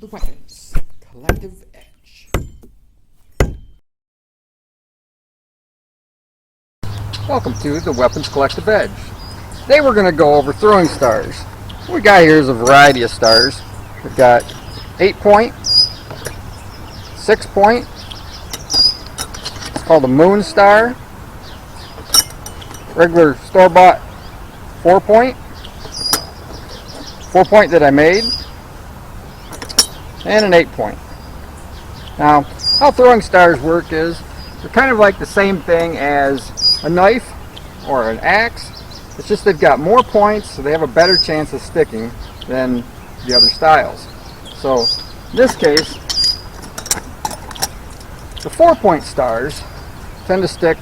The Weapons Collective Edge. Welcome to the Weapons Collective Edge. Today we're going to go over throwing stars. What we got here is a variety of stars. We've got 8-point, 6-point, it's called a moon star, regular store-bought 4-point, 4-point that I made, and an 8-point. Now, how throwing stars work is they're kind of like the same thing as a knife or an axe. It's just they've got more points, so they have a better chance of sticking than the other styles. So, in this case, the 4-point stars tend to stick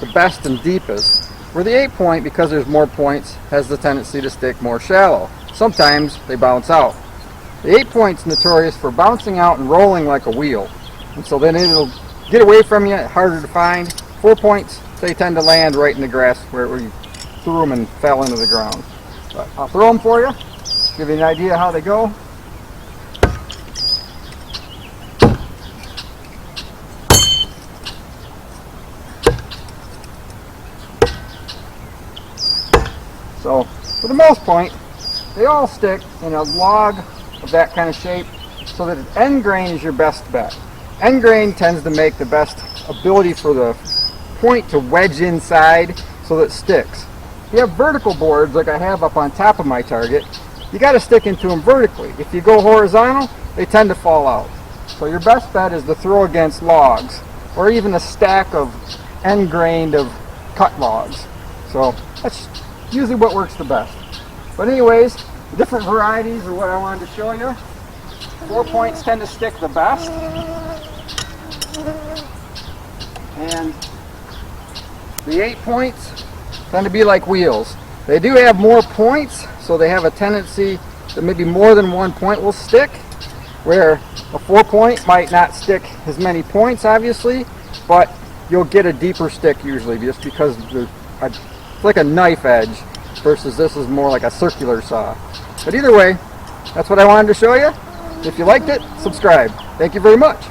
the best and deepest, where the 8-point, because there's more points, has the tendency to stick more shallow. Sometimes they bounce out. The 8-point's notorious for bouncing out and rolling like a wheel, and so then it'll get away from you, harder to find. 4-points, they tend to land right in the grass where you threw them and fell into the ground. But I'll throw them for you, give you an idea how they go. So, for the most part, they all stick in a log of that kind of shape, so that an end grain is your best bet. End grain tends to make the best ability for the point to wedge inside so that it sticks. If you have vertical boards like I have up on top of my target, you got to stick into them vertically. If you go horizontal, they tend to fall out. So your best bet is to throw against logs, or even a stack of end grained of cut logs. So that's usually what works the best. But anyways, the different varieties are what I wanted to show you. 4-points tend to stick the best, and the 8-points tend to be like wheels. They do have more points, so they have a tendency that maybe more than one point will stick, where a 4-point might not stick as many points, obviously, but you'll get a deeper stick usually, just because it's like a knife edge versus this is more like a circular saw. But either way, that's what I wanted to show you. If you liked it, subscribe. Thank you very much.